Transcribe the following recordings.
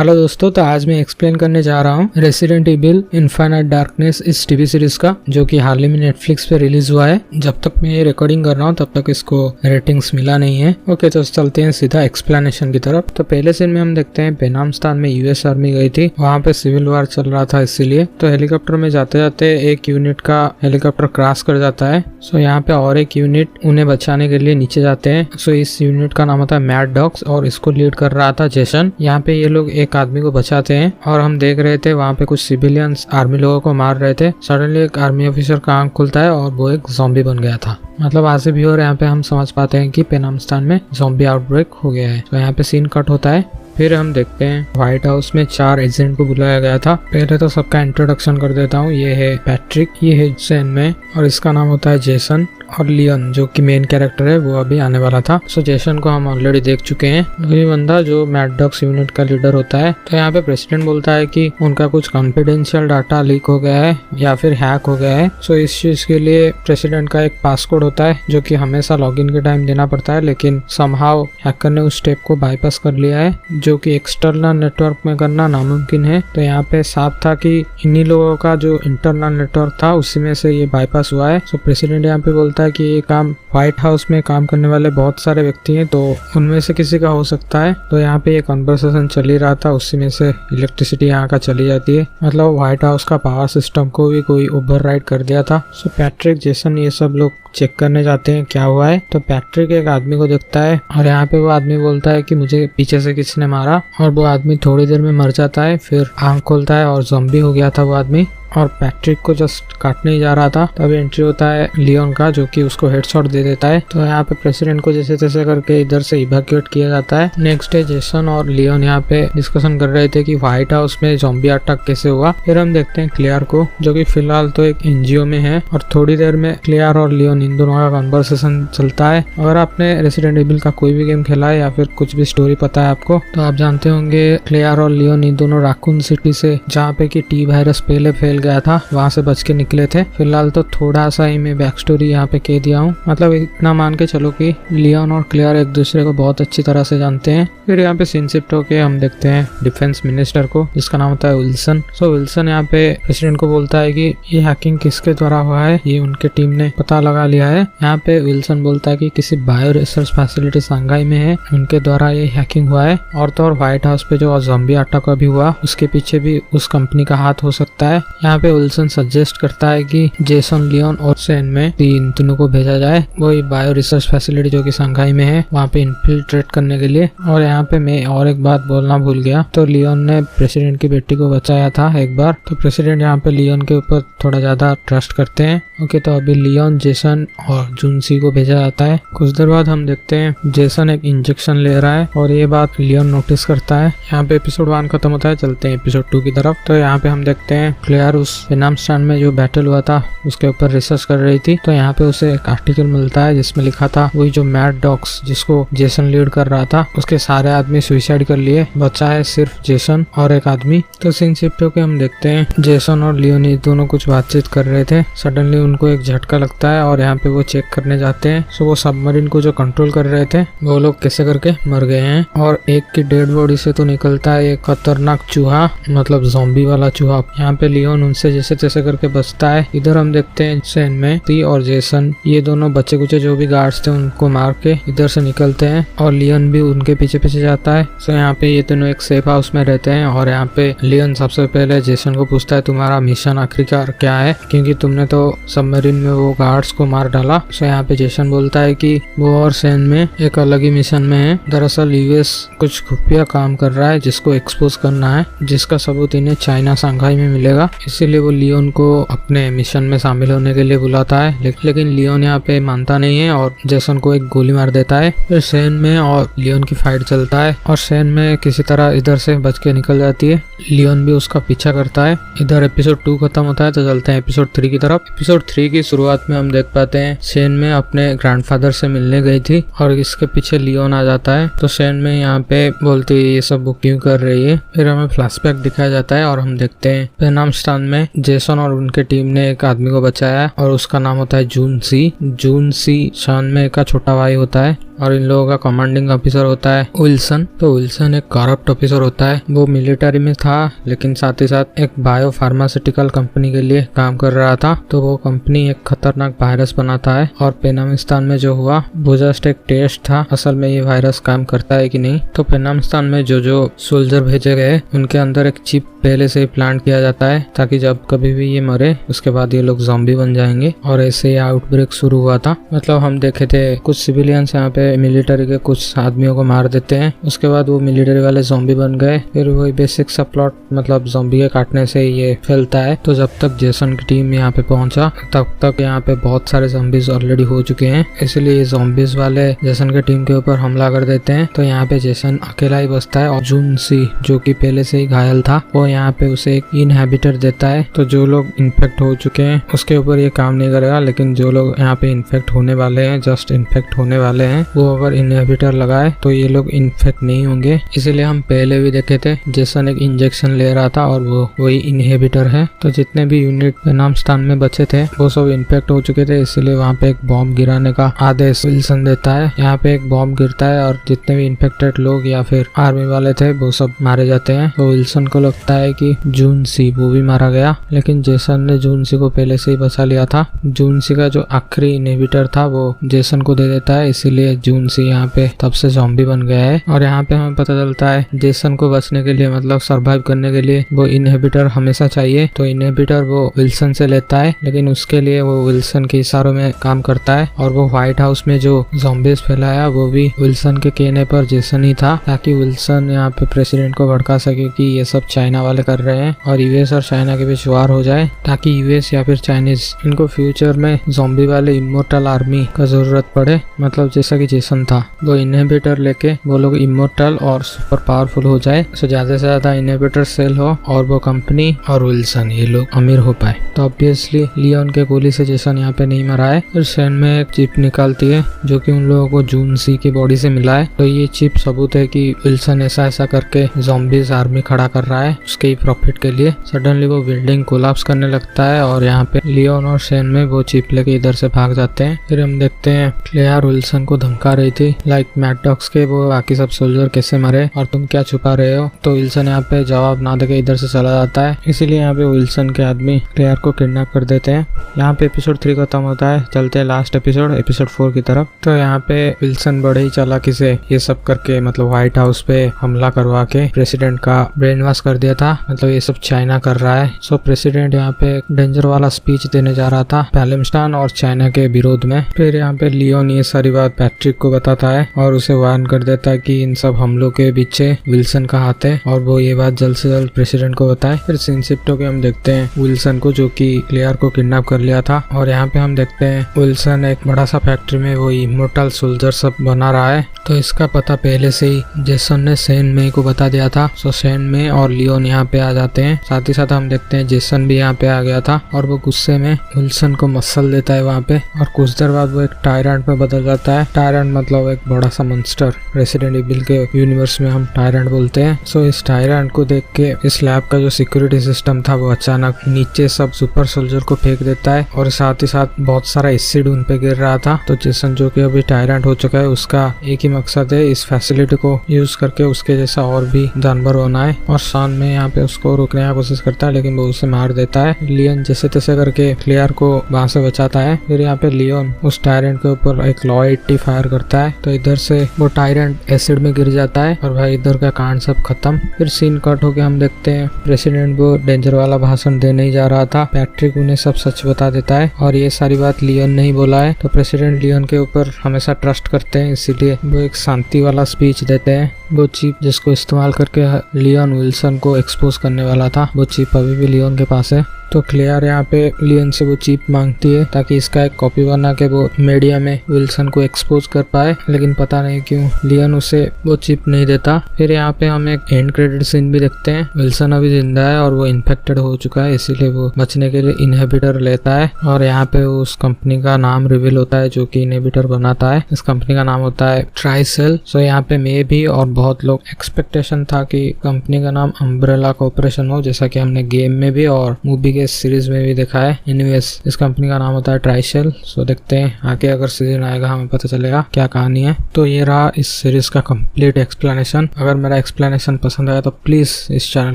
Hello दोस्तों, तो आज मैं एक्सप्लेन करने जा रहा हूँ रेसिडेंट इविल इनफाइनाइट डार्कनेस इस टीवी सीरीज का, जो कि हाल ही में नेटफ्लिक्स पे रिलीज हुआ है। जब तक मैं ये रिकॉर्डिंग कर रहा हूँ तब तक इसको रेटिंग्स मिला नहीं है। ओके, तो चलते हैं सीधा एक्सप्लेनेशन की तरफ। तो पहले सीन में हम देखते हैं पेनामस्तान में यूएस आर्मी गई थी, वहाँ पे सिविल वार चल रहा था, इसीलिए तो हेलीकॉप्टर में जाते जाते एक यूनिट का हेलीकॉप्टर क्रैश कर जाता है। सो यहाँ पे और एक यूनिट उन्हें बचाने के लिए नीचे जाते हैं। सो इस यूनिट का नाम होता है मैड डॉग्स और इसको लीड कर रहा था जेसन। यहाँ पे ये लोग एक आदमी को बचाते हैं और हम देख रहे थे वहाँ पे कुछ सिविलियंस आर्मी लोगों को मार रहे थे। सडनली एक आर्मी ऑफिसर का आंख खुलता है और वो एक ज़ॉम्बी बन गया था। मतलब आज से भी और यहाँ पे हम समझ पाते हैं कि पेनामस्तान में ज़ॉम्बी आउटब्रेक हो गया है। तो यहाँ पे सीन कट होता है। फिर हम देखते हैं व्हाइट हाउस में 4 एजेंट को बुलाया गया था। पहले तो सबका इंट्रोडक्शन कर देता हूँ। ये है पैट्रिक, ये है सेन में, और इसका नाम होता है जेसन, और लियोन जो कि मेन कैरेक्टर है वो अभी आने वाला था। सो जेसन को हम ऑलरेडी देख चुके हैं, वही बंदा जो मैड डॉग्स यूनिट का लीडर होता है। तो यहाँ पे प्रेसिडेंट बोलता है कि उनका कुछ कॉन्फिडेंशियल डाटा लीक हो गया है या फिर हैक हो गया है। सो इस चीज के लिए प्रेसिडेंट का एक पासकोड होता है जो कि हमेशा लॉगिन के टाइम देना पड़ता है, लेकिन समहाउ हैकर ने उस स्टेप को बाईपास कर लिया है, जो कि एक्सटर्नल नेटवर्क में करना नामुमकिन है। तो यहाँ पे साफ था कि इन्हीं लोगों का जो इंटरनल नेटवर्क था उसी में से ये बाईपास हुआ है। सो प्रेसिडेंट यहाँ पे बोलता है कि ये काम व्हाइट हाउस में काम करने वाले बहुत सारे व्यक्ति हैं, तो उनमें से किसी का हो सकता है। तो यहाँ पे ये कन्वर्सेशन चल ही रहा था, उसी में से इलेक्ट्रिसिटी यहाँ का चली जाती है। मतलब व्हाइट हाउस का पावर सिस्टम को भी कोई ओवरराइड कर दिया था। सो पैट्रिक, जेसन ये सब लोग चेक करने जाते हैं क्या हुआ है। तो पैट्रिक एक आदमी को देखता है और यहाँ पे वो आदमी बोलता है कि मुझे पीछे से किसी ने मारा, और वो आदमी थोड़ी देर में मर जाता है। फिर आंख खोलता है और ज़ॉम्बी हो गया था वो आदमी, और पैट्रिक को जस्ट काटने ही जा रहा था। तब एंट्री होता है लियोन का, जो कि उसको हेडशॉट दे देता है। तो यहाँ पे प्रेसिडेंट को जैसे तैसे करके इधर से इवैक्यूएट किया जाता है। नेक्स्ट डे जेसन और लियोन यहाँ पे डिस्कशन कर रहे थे कि व्हाइट हाउस में ज़ॉम्बी अटैक कैसे हुआ। फिर हम देखते हैं क्लेयर को, जो कि फिलहाल तो एक एनजीओ में है, और थोड़ी देर में क्लेयर और लियोन इन दोनों का कन्वर्सेशन चलता है। अगर आपने रेसिडेंट इविल का कोई भी गेम खेला है या फिर कुछ भी स्टोरी पता है आपको, तो आप जानते होंगे क्लेयर और लियोन इन दोनों राकून सिटी से, जहाँ पे कि टी वायरस पहले फैल गया था, वहां से बच के निकले थे। फिलहाल तो थोड़ा सा ही मैं बैक स्टोरी यहाँ पे कह दिया हूँ। मतलब इतना मान के चलो कि लियोन और क्लेयर एक दूसरे को बहुत अच्छी तरह से जानते हैं। फिर यहाँ पे सीन शिफ्ट होके हम देखते हैं डिफेंस मिनिस्टर को, जिसका नाम होता है विल्सन। सो विल्सन यहाँ पे प्रेसिडेंट को बोलता है कि ये हैकिंग किसके द्वारा हुआ है, ये उनके टीम ने पता लगा लिया है। यहाँ पे विल्सन बोलता है कि किसी बायो रिसर्च फैसिलिटी शंघाई में है, उनके द्वारा ये हैकिंग हुआ है। और तो और व्हाइट हाउस पे जो ज़ॉम्बी अटैक अभी हुआ उसके पीछे भी उस कंपनी का हाथ हो सकता है। यहाँ पे विल्सन सजेस्ट करता है कि जेसन, लियोन और सेन में इन तीनों को भेजा जाए, वही बायो रिसर्च फैसिलिटी जो कि शंघाई में है, वहाँ पे इन्फिल्ट्रेट करने के लिए। और यहाँ पे मैं और एक बात बोलना भूल गया, तो लियोन ने प्रेसिडेंट की बेटी को बचाया था एक बार, तो प्रेसिडेंट यहाँ पे लियोन के ऊपर थोड़ा ज्यादा ट्रस्ट करते हैं। ओके, तो अभी लियोन, जेसन और जुनसी को भेजा जाता है। कुछ देर बाद हम देखते हैं जेसन एक इंजेक्शन ले रहा है, और ये बात लियोन नोटिस करता है। यहाँ पे एपिसोड 1 खत्म होता है, चलते हैं एपिसोड 2 की तरफ। तो यहाँ पे हम देखते हैं क्लेयर उस पेनामस्तान में जो बैटल हुआ था उसके ऊपर रिसर्च कर रही थी। तो यहाँ पे उसे एक आर्टिकल मिलता है जिसमें लिखा था वही जो मैड डॉग्स जिसको जेसन लीड कर रहा था, उसके सारे आदमी सुसाइड कर लिए, बचा है सिर्फ जेसन और एक आदमी। तो सीन शिफ्ट होके हम देखते हैं जेसन और लियोनी दोनों कुछ बातचीत कर रहे थे। सडनली उनको एक झटका लगता है और यहाँ पे वो चेक करने जाते हैं। सो वो सबमरीन को जो कंट्रोल कर रहे थे वो लोग कैसे करके मर गए हैं, और एक की डेड बॉडी से तो निकलता है एक खतरनाक चूहा, मतलब ज़ॉम्बी वाला चूहा। यहाँ पे लियोन उनसे जैसे तैसे करके बचता है। इधर हम देखते हैं सेन में ती और जेसन ये दोनों बच्चे कुचे जो भी गार्ड्स थे उनको मार के इधर से निकलते हैं, और लियोन भी उनके पीछे पीछे जाता है। सो यहाँ पे ये दोनों एक सेफ हाउस में रहते हैं, और यहाँ पे लियोन सबसे पहले जेसन को पूछता है तुम्हारा मिशन आखिरकार क्या है, क्योंकि तुमने तो सबमरीन में वो गार्ड्स को मार डाला। सो यहाँ पे जेसन बोलता है कि वो और सेन में एक अलग ही मिशन में है। दरअसल यूएस कुछ खुफिया काम कर रहा है जिसको एक्सपोज करना है, जिसका सबूत इन्हें चाइना शंघाई में मिलेगा। इसीलिए वो लियोन को अपने मिशन में शामिल होने के लिए बुलाता है, लेकिन लियोन यहाँ पे मानता नहीं है और जेसन को एक गोली मार देता है। फिर सेन में और लियोन की फाइट चलता है, और सेन में किसी तरह इधर से बच के निकल जाती है। लियोन भी उसका पीछा करता है। इधर एपिसोड 2 खत्म होता है, तो चलते हैं एपिसोड 3 की तरफ। एपिसोड 3 की शुरुआत में हम देख पाते हैं सेन में अपने ग्रैंडफादर से मिलने गई थी, और इसके पीछे लियोन आ जाता है। तो सेन में यहाँ पे बोलती है ये सब वो क्यों कर रही है। फिर हमें फ्लैशबैक दिखाया जाता है और हम देखते हैं पेनामस्तान में जेसन और उनके टीम ने एक आदमी को बचाया, और उसका नाम होता है जून सी। जून सी शान में का छोटा भाई होता है। और इन लोगों का कमांडिंग ऑफिसर होता है विल्सन। तो विल्सन एक करप्ट ऑफिसर होता है, वो मिलिट्री में था लेकिन साथ ही साथ एक बायो फार्मास्यूटिकल कंपनी के लिए काम कर रहा था। तो वो कंपनी एक खतरनाक वायरस बनाता है और पेनामिस्तान में जो हुआ वो जस्ट एक टेस्ट था, असल में ये वायरस काम करता है कि नहीं। तो पेनामिस्तान में जो सोल्जर भेजे गए उनके अंदर एक चिप पहले से ही प्लांट किया जाता है ताकि जब कभी भी ये मरे उसके बाद ये लोग ज़ॉम्बी बन जाएंगे, और ऐसे ही आउटब्रेक शुरू हुआ था। मतलब हम देखे थे कुछ सिविलियंस यहाँ पे मिलिट्री के कुछ आदमियों को मार देते हैं, उसके बाद वो मिलिट्री वाले ज़ॉम्बी बन गए। फिर वही बेसिक सा प्लॉट, मतलब ज़ॉम्बी के काटने से ये फैलता है। तो जब तक जेसन की टीम यहाँ पे पहुंचा तब तक यहाँ पे बहुत सारे ज़ॉम्बीज ऑलरेडी हो चुके हैं, इसलिए ज़ॉम्बीज वाले जेसन की टीम के ऊपर हमला कर देते हैं। तो यहाँ पे जेसन अकेला ही बचता है और जून सी जो कि पहले से ही घायल था वो यहाँ पे उसे एक इनहेबिटर देता है। तो जो लोग इन्फेक्ट हो चुके हैं उसके ऊपर ये काम नहीं करेगा, लेकिन जो लोग यहाँ पे इन्फेक्ट होने वाले हैं, जस्ट इन्फेक्ट होने वाले हैं, वो अगर इनहेबिटर लगाए तो ये लोग इन्फेक्ट नहीं होंगे। इसीलिए हम पहले भी देखे थे जेसन एक इंजेक्शन ले रहा था और वो वही इनहेबिटर है। तो जितने भी यूनिट पेनामिस्तान में बचे थे वो सब इन्फेक्ट हो चुके थे, इसीलिए वहाँ पे एक बॉम्ब गिराने का आदेश विल्सन देता है। यहाँ पे एक बॉम्ब गिरता है और जितने भी इन्फेक्टेड लोग या फिर आर्मी वाले थे वो सब मारे जाते हैं। तो विल्सन को लगता है कि जून सी वो भी मारा गया, लेकिन जेसन ने जून सी को पहले से ही बचा लिया था। जून सी का जो आखिरी इनहिबिटर था वो जेसन को दे देता है, इसीलिए जून सी यहाँ पे तब से ज़ॉम्बी बन गया है। और यहाँ पे हमें पता चलता है जेसन को बचने के लिए, मतलब सरवाइव करने के लिए वो इनहिबिटर हमेशा चाहिए। तो इनहिबिटर वो विल्सन से लेता है, लेकिन उसके लिए वो विल्सन के इशारों में काम करता है। और वो व्हाइट हाउस में जो ज़ॉम्बीज फैलाया वो भी विल्सन के कहने पर जेसन ही था, ताकि विल्सन यहाँ पे प्रेसिडेंट को भड़का सके कि ये सब चाइना वाले कर रहे हैं और यूएस और चाइना के बीच वार हो जाए, ताकि यूएस या फिर चाइनीज इनको फ्यूचर में ज़ॉम्बी वाले इमोर्टल आर्मी का जरूरत पड़े। मतलब जैसा कि जेसन था वो इनहिबिटर लेके वो लोग इमोर्टल और सुपर पावरफुल हो जाए, तो ज्यादा से ज्यादा इनहिबिटर सेल हो और वो कंपनी और विल्सन ये लोग अमीर हो पाए। तो ऑब्वियसली लियोन के गोली से जेसन यहाँ पे नहीं मरा है। फिर सैन में एक चिप निकालती है जो कि उन लोगों को जून सी की बॉडी से मिला है। तो ये चिप सबूत है कि विल्सन ऐसा ऐसा करके ज़ॉम्बीज आर्मी खड़ा कर रहा है उसके ही प्रॉफिट के लिए। सडनली वो बिल्डिंग कोलैप्स करने लगता है और यहाँ पे लियोन और सैन में वो चिप लेके इधर से भाग जाते हैं। फिर हम देखते हैं क्लेयर विल्सन को धमका रही थी लाइक मैड डॉग्स के वो बाकी सब सोल्जर कैसे मरे और तुम क्या छुपा रहे हो। तो विल्सन यहाँ पे जवाब ना देके इधर से चला जाता है, इसीलिए यहाँ पे विल्सन के आदमी क्लेयर को किडनैप कर देते हैं। यहाँ पे एपिसोड 3 खत्म होता है। चलते हैं लास्ट एपिसोड 4 की तरफ। तो यहाँ पे विल्सन बड़े ही चालाकी से ये सब करके, मतलब व्हाइट हाउस पे हमला करवा के प्रेसिडेंट का ब्रेन वॉश कर दिया था, मतलब ये सब चाइना कर रहा है। सो प्रेसिडेंट यहाँ पे डेंजर वाला स्पीच देने जा रहा था पैलेस्टाइन और चाइना के विरोध में। फिर यहाँ पे लियोन ये सारी बात पैट्रिक को बताता है और उसे वार्न कर देता है कि इन सब हमलों के पीछे विल्सन का हाथ है और वो ये बात जल्द से जल्द प्रेसिडेंट को बताए। फिर सीन शिफ्ट होके हम देखते हैं विल्सन को जो कि क्लेयर को किडनैप कर लिया था, और यहाँ पे हम देखते हैं विल्सन एक बड़ा सा फैक्ट्री में वो इमोर्टल सोल्जर सब बना रहा है। तो इसका पता पहले से ही जेसन ने सैन में को बता दिया था। सो सैन में और लियोन यहाँ पे आ जाते हैं। साथ ही साथ हम देखते हैं जेसन भी यहाँ पे आ गया था और वो गुस्से में विल्सन को मसल देता है वहाँ पे, और कुछ देर बाद वो एक टायरेंट में बदल जाता है। टायरेंट मतलब एक बड़ा सा मंस्टर, रेसिडेंट इविल के यूनिवर्स में हम टायरेंट बोलते हैं। सो इस टायरेंट को देख के इस लैब का जो सिक्योरिटी सिस्टम था वो अचानक नीचे सब सुपर सोल्जर को फेंक देता है, और साथ ही साथ बहुत सारा एसिड उन पे गिर रहा था। तो जेसन जो कि अभी टायरेंट हो चुका है उसका एक ही मकसद है इस फैसिलिटी को यूज करके उसके जैसा और भी जानवर होना है, और शान में यहाँ पे उसको रोकने की कोशिश करता है लेकिन वो उसे मार देता है। लियोन जैसे तैसे करके क्लेयर को वहां से बचाता है। फिर यहाँ पे लियोन उस टायरेंट के ऊपर एक लॉ 80 फायर करता है, तो इधर से वो टायरेंट एसिड में गिर जाता है और भाई इधर का कांड सब खत्म। फिर सीन कट होके हम देखते हैं प्रेसिडेंट वो डेंजर वाला भाषण देने ही जा रहा था। पैट्रिक उन्हें सब सच बता देता है और ये सारी बात लियोन ने ही बोला है। तो प्रेसिडेंट लियोन के ऊपर हमेशा ट्रस्ट करते हैं, इसीलिए वो एक शांति वाला स्पीच देते हैं। वो चिप जिसको इस्तेमाल करके लियोन विल्सन को एक्सपोज करने वाला था वो चिप अभी भी लियोन के पास है। तो क्लेयर यहाँ पे लियोन से वो चिप मांगती है ताकि इसका एक कॉपी बना के वो मीडिया में विल्सन को एक्सपोज कर पाए, लेकिन पता नहीं क्यों लियोन उसे वो चिप नहीं देता। फिर यहाँ पे हम एक एंड क्रेडिट सीन भी देखते हैं। विल्सन अभी जिंदा है और वो इन्फेक्टेड हो चुका है, इसीलिए वो बचने के लिए इनहिबिटर लेता है, और यहाँ पे उस कंपनी का नाम रिवील होता है जो कि इनहिबिटर बनाता है। इस कंपनी का नाम होता है ट्राइसेल। सो यहाँ पे मैं भी और बहुत लोग एक्सपेक्टेशन था कि कंपनी का नाम अम्ब्रेला कॉर्पोरेशन हो, जैसा कि हमने गेम में भी और मूवी तरीके इस सीरीज में भी दिखा है। एनीवेज इस कंपनी का नाम होता है ट्राइशेल। सो देखते हैं आगे अगर सीजन आएगा हमें पता चलेगा क्या कहानी है। तो ये रहा इस सीरीज का कंप्लीट एक्सप्लेनेशन। अगर मेरा एक्सप्लेनेशन पसंद आया तो प्लीज इस चैनल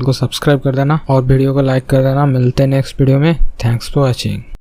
को सब्सक्राइब कर देना और वीडियो को लाइक कर देना। मिलते हैं नेक्स्ट वीडियो में। Thanks for watching.